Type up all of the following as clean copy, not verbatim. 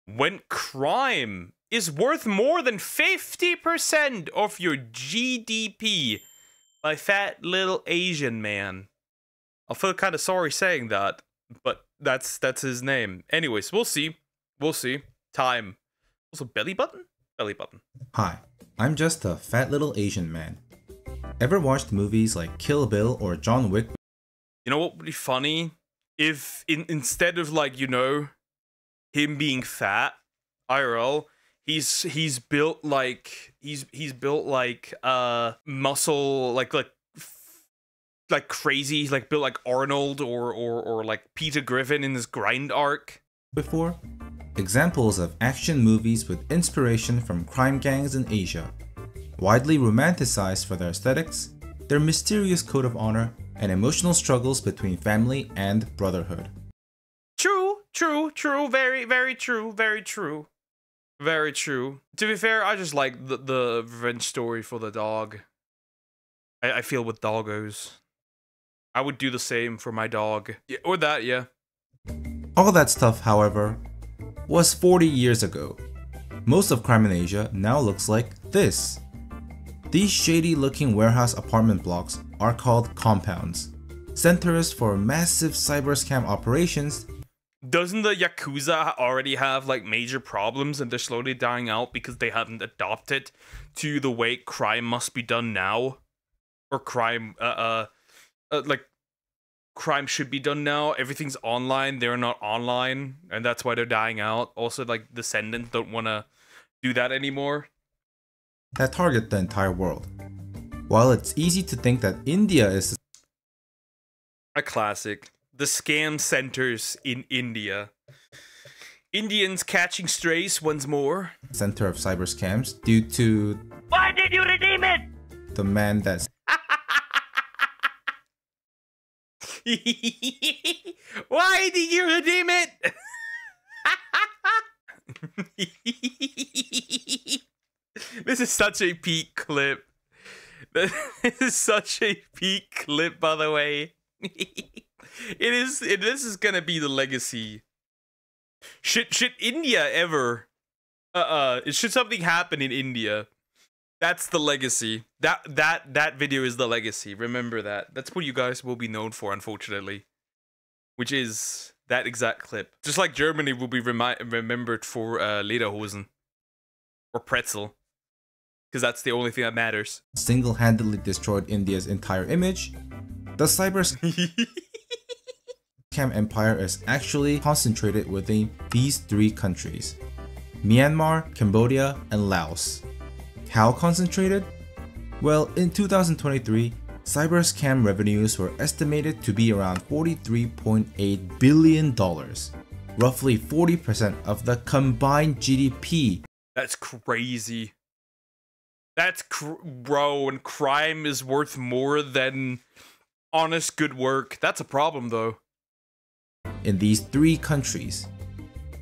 when crime is worth more than 50% of your GDP by fat little Asian man. I feel kind of sorry saying that, but that's his name. Anyways, we'll see. We'll see. Time. Also, belly button? Belly button. Hi, I'm just a fat little Asian man. Ever watched movies like Kill Bill or John Wick? You know what would be funny? If instead of, like, you know, him being fat, IRL, he's built like he's built like muscle like crazy. He's like built like Arnold or like Peter Griffin in his grind arc. Before? Examples of action movies with inspiration from crime gangs in Asia. Widely romanticized for their aesthetics, their mysterious code of honor, and emotional struggles between family and brotherhood. True, very, very true, very true. Very true. To be fair, I just like the revenge story for the dog. I feel with doggos. I would do the same for my dog. Yeah, or that, yeah. All that stuff, however, was 40 years ago. Most of crime in Asia now looks like this. These shady looking warehouse apartment blocks are called compounds, centers for massive cyber scam operations. Doesn't the Yakuza already have like major problems and they're slowly dying out because they haven't adopted to the way crime must be done now? Or crime, like, crime should be done now. Everything's online, they're not online, and that's why they're dying out. Also, like, descendants don't want to do that anymore. That target the entire world. While it's easy to think that India is a classic. The scam centers in India. Indians catching strays once more. Center of cyber scams due to... Why did you redeem it? The man that's... Why did you redeem it? This is such a peak clip. This is such a peak clip, by the way. This is gonna be the legacy. Should India ever should something happen in India, that's the legacy. That video is the legacy. Remember that. That's what you guys will be known for, unfortunately. Which is that exact clip. Just like Germany will be remembered for Lederhosen or pretzel. Because that's the only thing that matters. Single-handedly destroyed India's entire image. The cyber scam empire is actually concentrated within these three countries: Myanmar, Cambodia, and Laos. How concentrated? Well, in 2023, cyber scam revenues were estimated to be around $43.8 billion, roughly 40% of the combined GDP. That's crazy. That's bro, and crime is worth more than honest good work. That's a problem, though. In these three countries.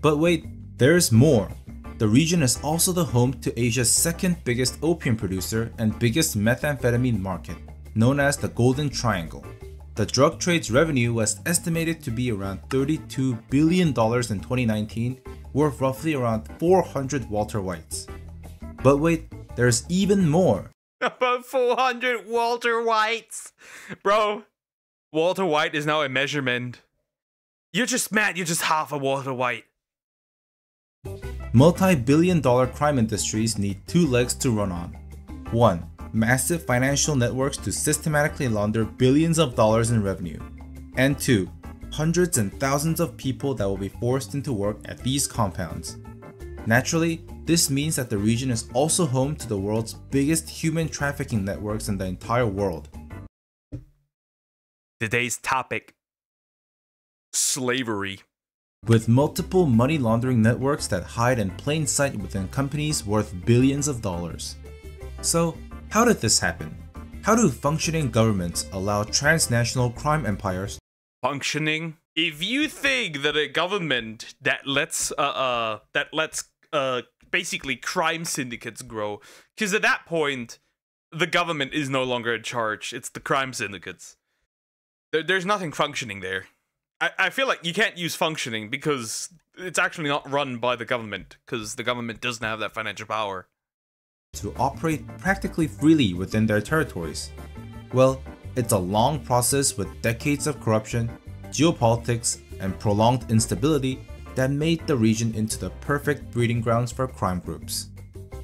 But wait, there's more. The region is also the home to Asia's second biggest opium producer and biggest methamphetamine market, known as the Golden Triangle. The drug trade's revenue was estimated to be around $32 billion in 2019, worth roughly around 400 Walter Whites. But wait, there's even more. About 400 Walter Whites. Bro, Walter White is now a measurement. You're just mad, you're just half a Walter White. Multi-billion-dollar crime industries need two legs to run on. 1. Massive financial networks to systematically launder billions of dollars in revenue. And 2. Hundreds and thousands of people that will be forced into work at these compounds. Naturally, this means that the region is also home to the world's biggest human trafficking networks in the entire world. Today's topic: slavery. With multiple money laundering networks that hide in plain sight within companies worth billions of dollars. So, how did this happen? How do functioning governments allow transnational crime empires? Functioning? If you think that a government that lets basically crime syndicates grow, because at that point the government is no longer in charge, it's the crime syndicates. There's nothing functioning there. I feel like you can't use functioning because it's actually not run by the government, because the government doesn't have that financial power to operate practically freely within their territories. Well, it's a long process with decades of corruption, geopolitics, and prolonged instability that made the region into the perfect breeding grounds for crime groups.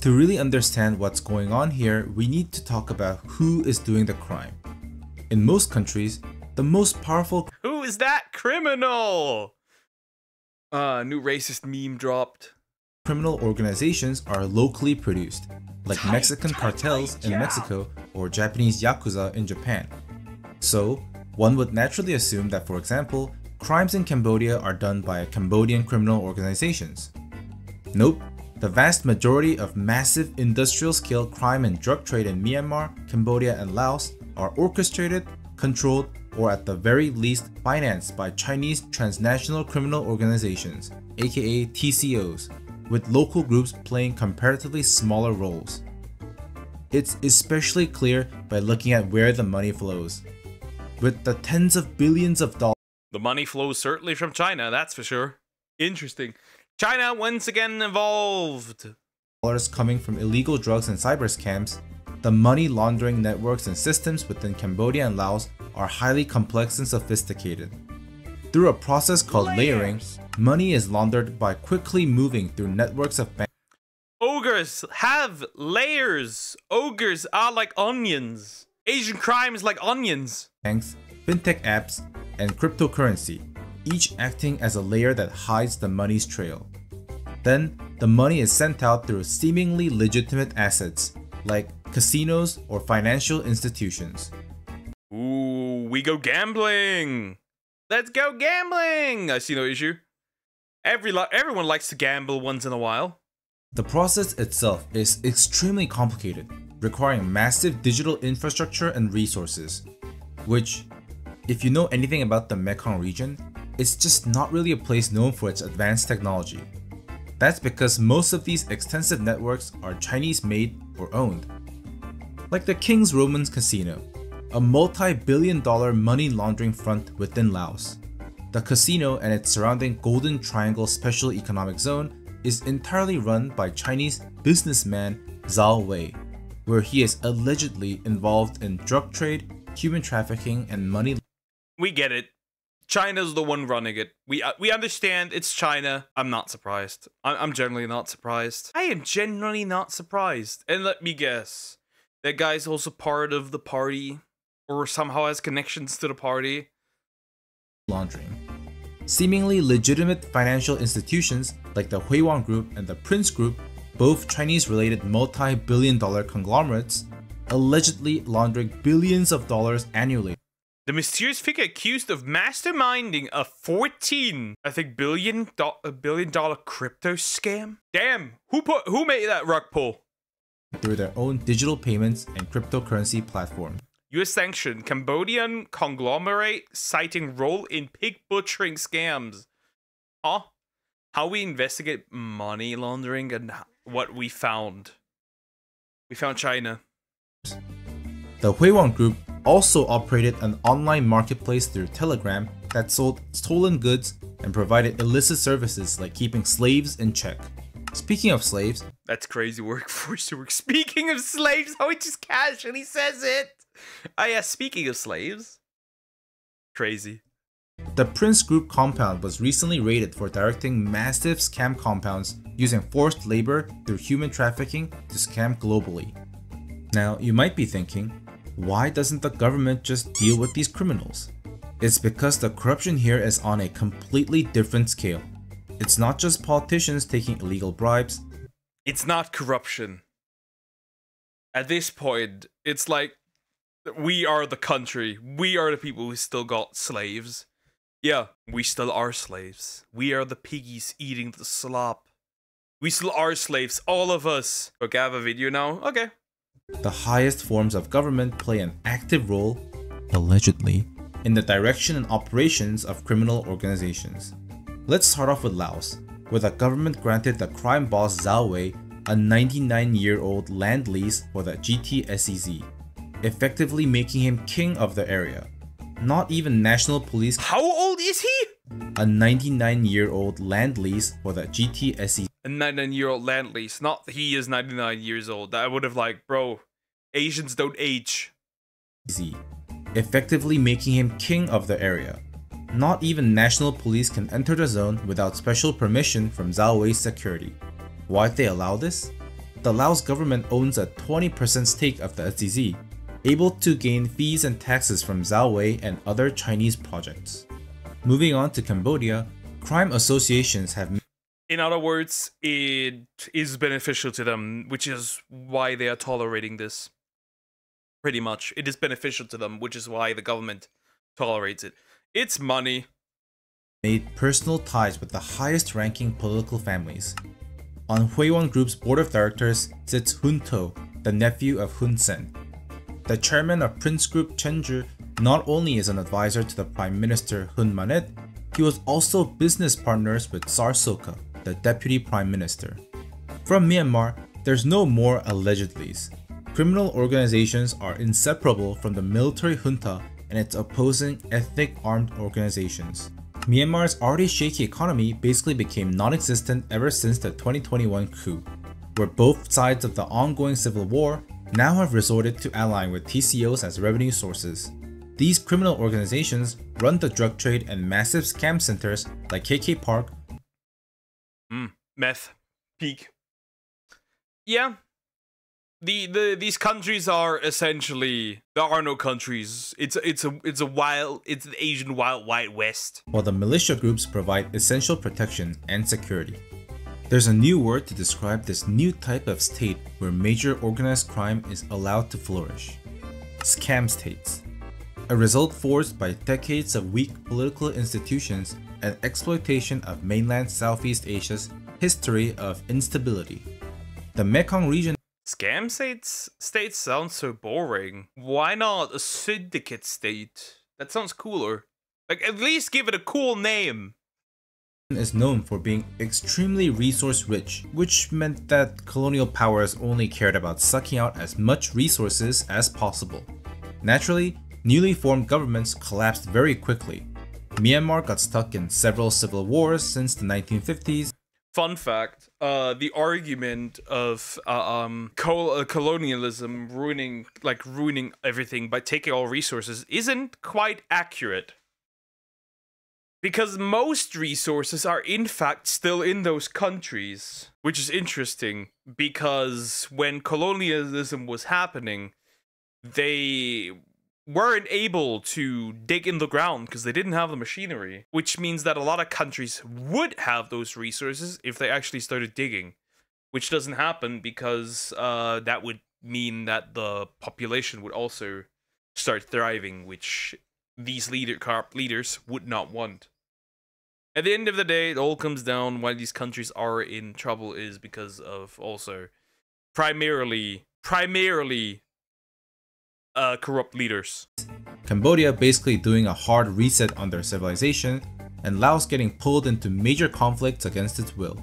To really understand what's going on here, we need to talk about who is doing the crime. In most countries, the most powerful— Who is that criminal? New racist meme dropped. Criminal organizations are locally produced, like Mexican cartels in Mexico or Japanese yakuza in Japan. So, one would naturally assume that, for example, crimes in Cambodia are done by Cambodian criminal organizations. Nope, the vast majority of massive industrial-scale crime and drug trade in Myanmar, Cambodia, and Laos are orchestrated, controlled, or at the very least financed by Chinese transnational criminal organizations, aka TCOs, with local groups playing comparatively smaller roles. It's especially clear by looking at where the money flows. With the tens of billions of dollars— The money flows certainly from China, that's for sure. Interesting. China once again involved. Coming from illegal drugs and cyber scams, the money laundering networks and systems within Cambodia and Laos are highly complex and sophisticated. Through a process called layering, money is laundered by quickly moving through networks of banks. Ogres have layers. Ogres are like onions. Asian crime is like onions. Banks, fintech apps, and cryptocurrency, each acting as a layer that hides the money's trail. Then, the money is sent out through seemingly legitimate assets, like casinos or financial institutions. Ooh, we go gambling. Let's go gambling. I see no issue. Everyone likes to gamble once in a while. The process itself is extremely complicated, requiring massive digital infrastructure and resources, which, if you know anything about the Mekong region, it's just not really a place known for its advanced technology. That's because most of these extensive networks are Chinese-made or owned. Like the King's Romans Casino, a multi-billion-dollar money laundering front within Laos. The casino and its surrounding Golden Triangle Special Economic Zone is entirely run by Chinese businessman Zhao Wei, where he is allegedly involved in drug trade, human trafficking, and money. We get it. China's the one running it. We understand it's China. I'm not surprised. I'm generally not surprised. I am genuinely not surprised. And let me guess, that guy's also part of the party, or somehow has connections to the party. Laundering. Seemingly legitimate financial institutions like the Huiwan Group and the Prince Group, both Chinese-related multi-billion-dollar conglomerates, allegedly laundering billions of dollars annually. The mysterious figure accused of masterminding a billion dollar crypto scam? Damn, who made that rug pull? Through their own digital payments and cryptocurrency platform. US sanctioned Cambodian conglomerate citing role in pig butchering scams. Huh? How we investigate money laundering and what we found. We found China. The Huiwan Group also operated an online marketplace through Telegram that sold stolen goods and provided illicit services like keeping slaves in check. Speaking of slaves— That's crazy work, forced to work. Speaking of slaves, how he just casually says it! Ah yeah, speaking of slaves. Crazy. The Prince Group compound was recently raided for directing massive scam compounds using forced labor through human trafficking to scam globally. Now, you might be thinking, why doesn't the government just deal with these criminals? It's because the corruption here is on a completely different scale. It's not just politicians taking illegal bribes. It's not corruption. At this point, it's like, we are the country. We are the people who still got slaves. Yeah, we still are slaves. We are the piggies eating the slop. We still are slaves, all of us. Okay, I have a video now. Okay. The highest forms of government play an active role, allegedly, in the direction and operations of criminal organizations. Let's start off with Laos, where the government granted the crime boss Zhao Wei a 99-year-old land lease for the GTSEZ, effectively making him king of the area. Not even national police— How old is he? A 99-year-old land lease for the GTSE. A 99-year-old land lease. Not that he is 99 years old. I would have like, bro, Asians don't age. Effectively making him king of the area. Not even national police can enter the zone without special permission from Zhao Wei's security. Why'd they allow this? The Laos government owns a 20% stake of the SEZ, able to gain fees and taxes from Zhao Wei and other Chinese projects. Moving on to Cambodia, crime associations have... In other words, it is beneficial to them, which is why they are tolerating this. Pretty much. It is beneficial to them, which is why the government tolerates it. It's money. Made personal ties with the highest ranking political families. On Huiwon Group's board of directors sits Hun To, the nephew of Hun Sen. The chairman of Prince Group Chenju not only is an advisor to the Prime Minister Hun Manet, he was also business partners with Sar Soka, the Deputy Prime Minister. From Myanmar, there's no more allegedlys. Criminal organizations are inseparable from the military junta and its opposing ethnic armed organizations. Myanmar's already shaky economy basically became non-existent ever since the 2021 coup, where both sides of the ongoing civil war now have resorted to allying with TCOs as revenue sources. These criminal organizations run the drug trade and massive scam centers like KK Park. Meth. Peak. Yeah. These countries are essentially, there are no countries. It's an Asian wild west. While the militia groups provide essential protection and security. There's a new word to describe this new type of state where major organized crime is allowed to flourish. Scam states. A result forced by decades of weak political institutions and exploitation of mainland Southeast Asia's history of instability. The Mekong region. Scam states sound so boring. Why not a syndicate state? That sounds cooler. Like, at least give it a cool name. Is known for being extremely resource rich, which meant that colonial powers only cared about sucking out as much resources as possible. Naturally, newly formed governments collapsed very quickly. Myanmar got stuck in several civil wars since the 1950s. Fun fact, the argument of colonialism ruining everything by taking all resources isn't quite accurate. Because most resources are in fact still in those countries, which is interesting because when colonialism was happening, they weren't able to dig in the ground because they didn't have the machinery, which means that a lot of countries would have those resources if they actually started digging, which doesn't happen because that would mean that the population would also start thriving, which these leaders would not want. At the end of the day, it all comes down why these countries are in trouble is because of also primarily corrupt leaders. Cambodia basically doing a hard reset on their civilization, and Laos getting pulled into major conflicts against its will.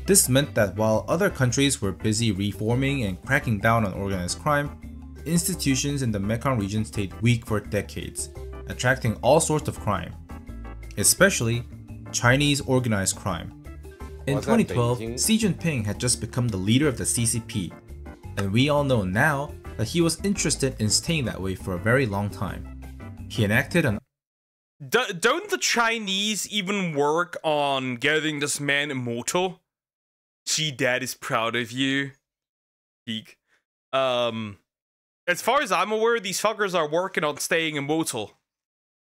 This meant that while other countries were busy reforming and cracking down on organized crime, institutions in the Mekong region stayed weak for decades, attracting all sorts of crime, especially Chinese organized crime. In 2012, Xi Jinping had just become the leader of the CCP, and we all know now that he was interested in staying that way for a very long time. He enacted an... Don't the Chinese even work on getting this man immortal? Gee, Dad is proud of you. Peak. As far as I'm aware, these fuckers are working on staying immortal.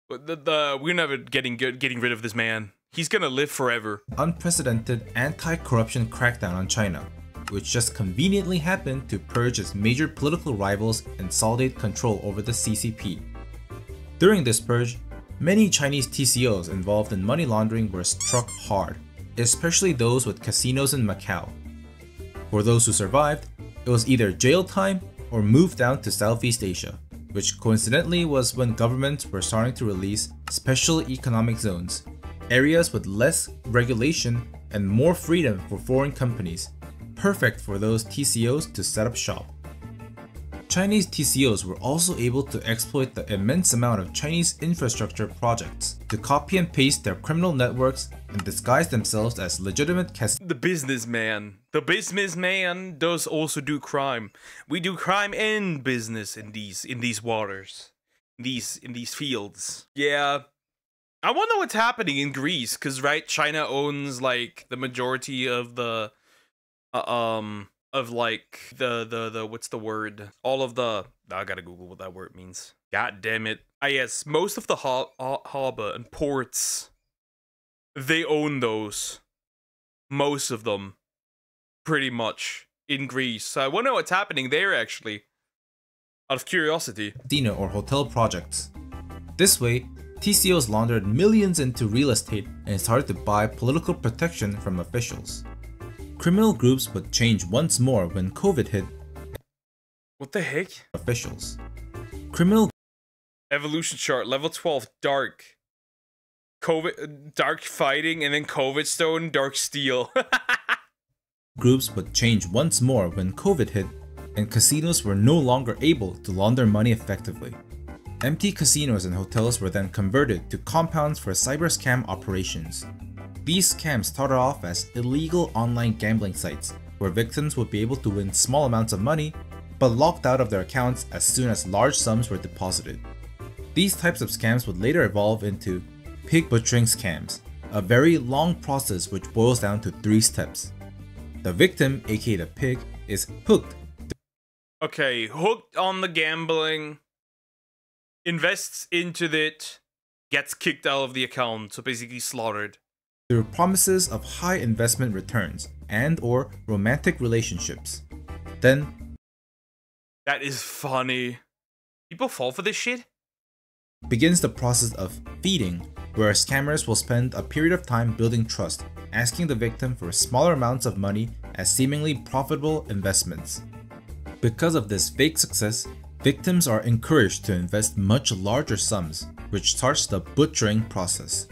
But we're never getting rid of this man. He's gonna live forever. Unprecedented anti-corruption crackdown on China, which just conveniently happened to purge its major political rivals and consolidate control over the CCP. During this purge, many Chinese TCOs involved in money laundering were struck hard, especially those with casinos in Macau. For those who survived, it was either jail time or moved down to Southeast Asia, which coincidentally was when governments were starting to release special economic zones, areas with less regulation and more freedom for foreign companies, perfect for those TCOs to set up shop. Chinese TCOs were also able to exploit the immense amount of Chinese infrastructure projects. to copy and paste their criminal networks and disguise themselves as legitimate The businessman does also do crime. We do crime and business in these waters, in these fields. Yeah, I wonder what's happening in Greece, cause right, China owns like the majority of the of like the what's the word? All of the I gotta Google what that word means. God damn it. Yes, most of the harbor and ports, they own those. Most of them, pretty much, in Greece. So I wonder what's happening there, actually. Out of curiosity. Casino or hotel projects. This way, TCOs laundered millions into real estate and started to buy political protection from officials. Criminal groups would change once more when COVID hit. What the heck? Officials. Criminal evolution chart, level 12, dark. COVID, dark fighting, and then COVID stone, dark steel. groups would change once more when COVID hit and casinos were no longer able to launder money effectively. Empty casinos and hotels were then converted to compounds for cyber scam operations. These scams started off as illegal online gambling sites where victims would be able to win small amounts of money but locked out of their accounts as soon as large sums were deposited. These types of scams would later evolve into pig butchering scams, a very long process which boils down to 3 steps. The victim, aka the pig, is hooked. Okay, hooked on the gambling, invests into it, gets kicked out of the account, so basically slaughtered. Through promises of high investment returns and or romantic relationships. Then, that is funny. People fall for this shit? Begins the process of feeding, where scammers will spend a period of time building trust, asking the victim for smaller amounts of money as seemingly profitable investments. Because of this fake success, victims are encouraged to invest much larger sums, which starts the butchering process,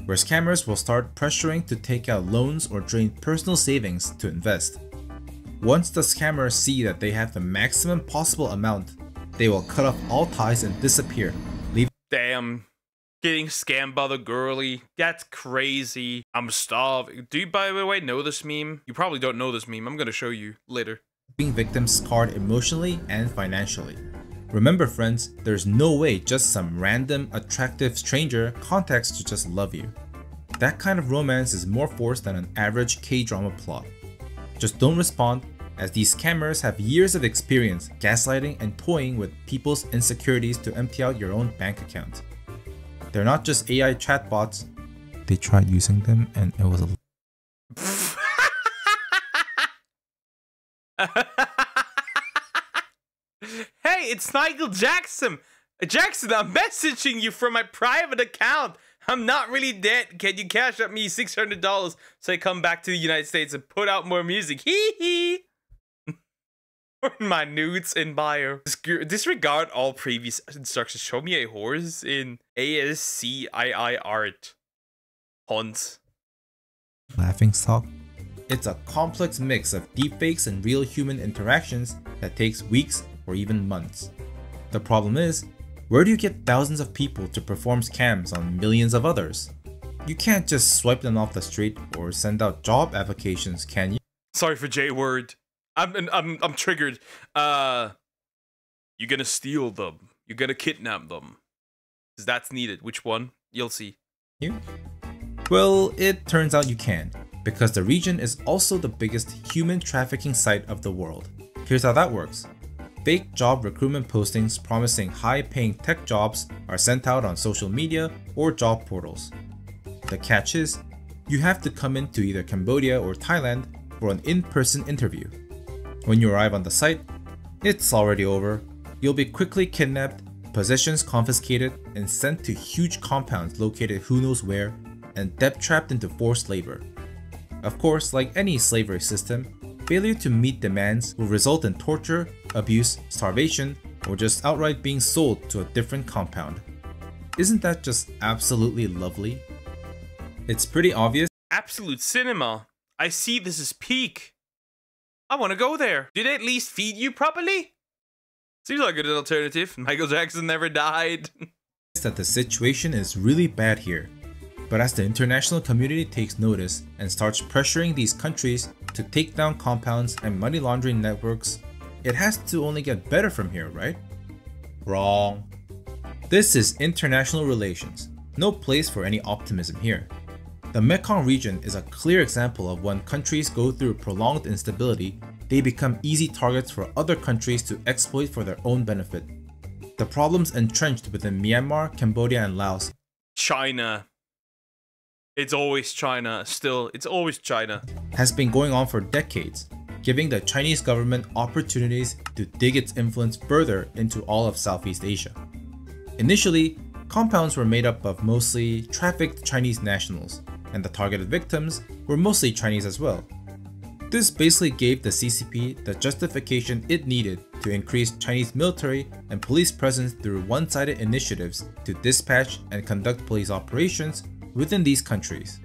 where scammers will start pressuring to take out loans or drain personal savings to invest. Once the scammers see that they have the maximum possible amount, they will cut off all ties and disappear, leaving— Damn. Getting scammed by the girly. That's crazy. I'm starving. Do you, by the way, know this meme? You probably don't know this meme. I'm gonna show you later. Victims scarred emotionally and financially. Remember friends, there's no way just some random attractive stranger contacts to just love you. That kind of romance is more forced than an average K-drama plot. Just don't respond, as these scammers have years of experience gaslighting and toying with people's insecurities to empty out your own bank account. They're not just AI chatbots. They tried using them and it was a Hey, it's Michael Jackson! Jackson, I'm messaging you from my private account! I'm not really dead. Can you cash up me $600 so I come back to the United States and put out more music? Hee hee! My nudes in bio. Disregard all previous instructions. Show me a horse in ASCII art. Hunt. Laughing stock. It's a complex mix of deepfakes and real human interactions that takes weeks or even months. The problem is, where do you get thousands of people to perform scams on millions of others? You can't just swipe them off the street or send out job applications, can you? Sorry for J-word. I'm triggered. You're gonna steal them. You're gonna kidnap them. Because that's needed. Which one? You'll see. You? Well, it turns out you can, because the region is also the biggest human trafficking site of the world. Here's how that works. Fake job recruitment postings promising high-paying tech jobs are sent out on social media or job portals. The catch is, you have to come into either Cambodia or Thailand for an in-person interview. When you arrive on the site, it's already over. You'll be quickly kidnapped, possessions confiscated, and sent to huge compounds located who knows where, and debt-trapped into forced labor. Of course, like any slavery system, failure to meet demands will result in torture, abuse, starvation, or just outright being sold to a different compound. Isn't that just absolutely lovely? It's pretty obvious. Absolute cinema. I see this is peak. I want to go there. Did they at least feed you properly? Seems like a good alternative. Michael Jackson never died. that the situation is really bad here. But as the international community takes notice and starts pressuring these countries to take down compounds and money laundering networks, it has to only get better from here, right? Wrong. This is international relations. No place for any optimism here. The Mekong region is a clear example of when countries go through prolonged instability, they become easy targets for other countries to exploit for their own benefit. The problems entrenched within Myanmar, Cambodia, and Laos. China. It's always China. Still, it's always China. Has been going on for decades, giving the Chinese government opportunities to dig its influence further into all of Southeast Asia. Initially, compounds were made up of mostly trafficked Chinese nationals, and the targeted victims were mostly Chinese as well. This basically gave the CCP the justification it needed to increase Chinese military and police presence through one-sided initiatives to dispatch and conduct police operations within these countries.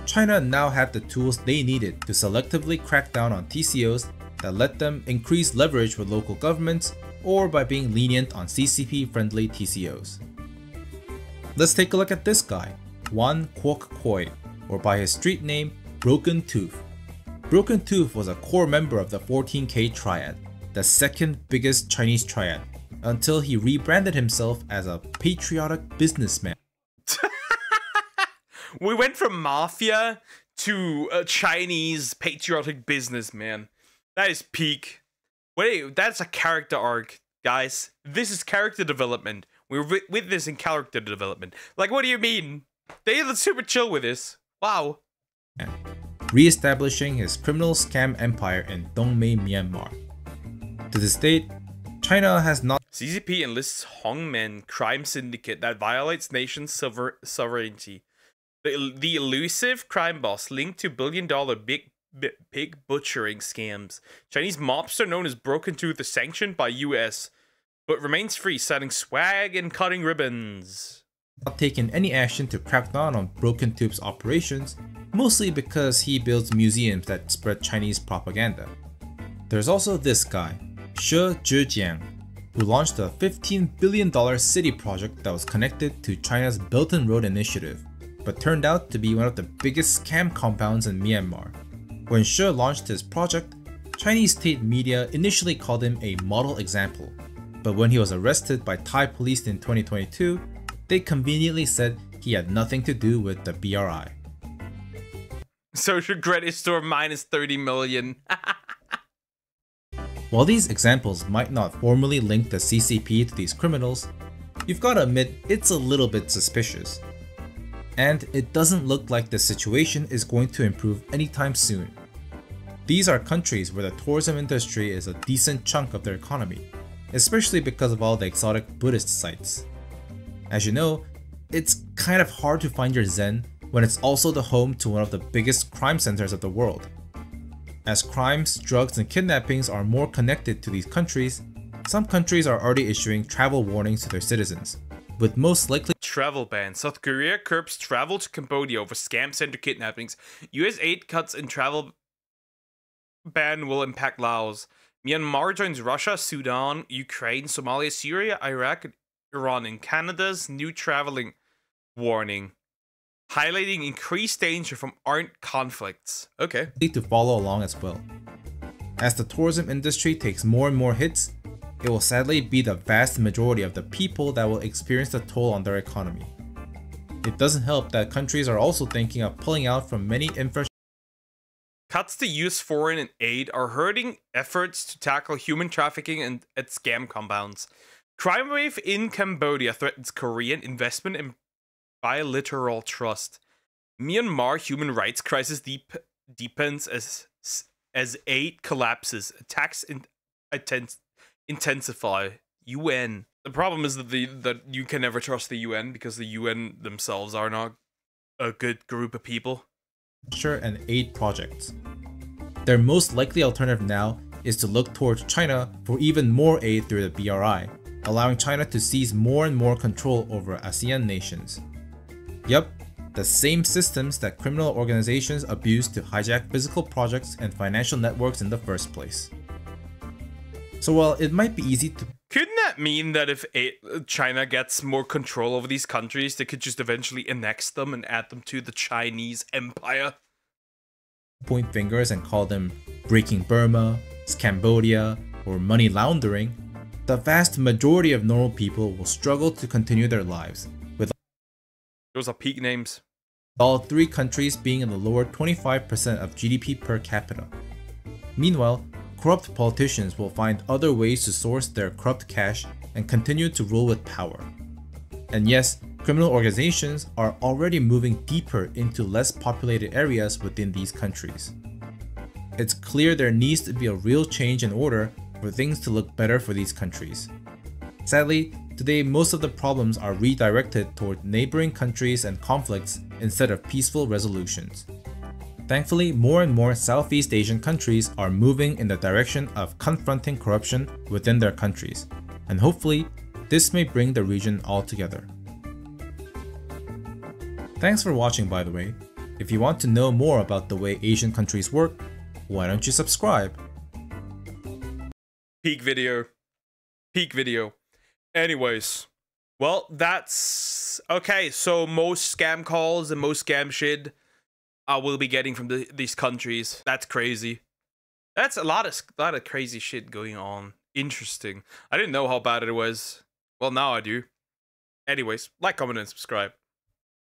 China now had the tools they needed to selectively crack down on TCOs that let them increase leverage with local governments or by being lenient on CCP-friendly TCOs. Let's take a look at this guy, Wan Kwok Koi, or by his street name, Broken Tooth. Broken Tooth was a core member of the 14K Triad, the second biggest Chinese triad, until he rebranded himself as a patriotic businessman. We went from mafia to a Chinese patriotic businessman. That is peak. Wait, that's a character arc, guys. This is character development. We're witnessing character development. Like, what do you mean? They look super chill with this. Wow. Re-establishing his criminal scam empire in Dongmei, Myanmar. To this date, China has not. CCP enlists Hongmen crime syndicate that violates nation sovereignty. The elusive crime boss linked to billion-dollar pig butchering scams. Chinese mobster known as Broken Tooth is sanctioned by US, but remains free, selling swag and cutting ribbons. Not taken any action to crack down on Broken Tooth's operations, mostly because he builds museums that spread Chinese propaganda. There's also this guy, She Zhejiang, who launched a $15 billion city project that was connected to China's Belt and Road Initiative, but turned out to be one of the biggest scam compounds in Myanmar. When She launched his project, Chinese state media initially called him a model example, but when he was arrested by Thai police in 2022, they conveniently said he had nothing to do with the BRI. Social credit score minus 30 million. While these examples might not formally link the CCP to these criminals, you've got to admit it's a little bit suspicious. And it doesn't look like the situation is going to improve anytime soon. These are countries where the tourism industry is a decent chunk of their economy, especially because of all the exotic Buddhist sites. As you know, it's kind of hard to find your Zen when it's also the home to one of the biggest crime centers of the world. As crimes, drugs, and kidnappings are more connected to these countries, some countries are already issuing travel warnings to their citizens, with most likely travel ban. South Korea curbs travel to Cambodia over scam center kidnappings. US aid cuts and travel ban will impact Laos. Myanmar joins Russia, Sudan, Ukraine, Somalia, Syria, Iraq, and Iran in Canada's new traveling warning, highlighting increased danger from armed conflicts. Okay. To follow along as well. As the tourism industry takes more and more hits, it will sadly be the vast majority of the people that will experience the toll on their economy. It doesn't help that countries are also thinking of pulling out from many infrastructure. Cuts to US foreign aid are hurting efforts to tackle human trafficking and at scam compounds. Crime wave in Cambodia threatens Korean investment and bilateral trust. Myanmar human rights crisis deepens as aid collapses. Attacks intensify. UN. The problem is that you can never trust the UN because the UN themselves are not a good group of people. And aid projects. Their most likely alternative now is to look towards China for even more aid through the BRI, allowing China to seize more and more control over ASEAN nations. Yup, the same systems that criminal organizations abuse to hijack physical projects and financial networks in the first place. So while it might be easy to Couldn't that mean that if China gets more control over these countries, they could just eventually annex them and add them to the Chinese empire? Point fingers and call them breaking Burma, Cambodia, or money laundering, the vast majority of normal people will struggle to continue their lives, with Those are peak names. all three countries being in the lower 25% of GDP per capita. Meanwhile, corrupt politicians will find other ways to source their corrupt cash and continue to rule with power. And yes, criminal organizations are already moving deeper into less populated areas within these countries. It's clear there needs to be a real change in order for things to look better for these countries. Sadly, today most of the problems are redirected toward neighboring countries and conflicts instead of peaceful resolutions. Thankfully, more and more Southeast Asian countries are moving in the direction of confronting corruption within their countries, and hopefully, this may bring the region all together. Thanks for watching, by the way. If you want to know more about the way Asian countries work, why don't you subscribe? Peak video. Peak video. Anyways, well, that's okay. So most scam calls and most scam shit I will be getting from these countries. That's crazy. That's a lot of crazy shit going on. Interesting. I didn't know how bad it was. Well, now I do. Anyways, like, comment, and subscribe.